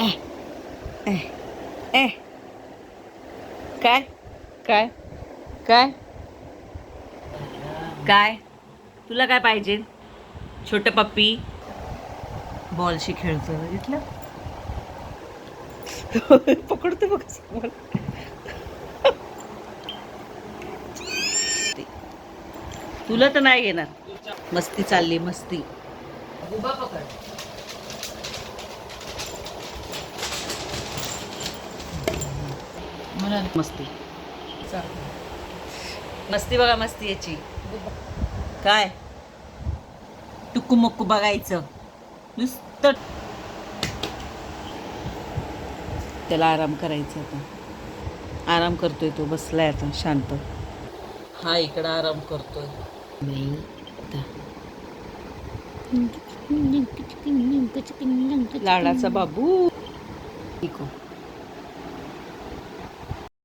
ए, ए, ए. काय काय काय काय तुला काय पाहिजे? छोट पप्पी बॉलशी खेळतो बघितलं. पकडतो बघ बॉल. तुला तर नाही घेणार. मस्ती चालली मस्ती. मस्ती मस्ती बघा मस्ती याची. काय टुकू मुक्कू बघायचं नुसतं. त्याला आराम करायचा आता. आराम करतोय तो, बसलाय आता शांत. हा इकडं आराम करतोय. लाडाचा बाबू.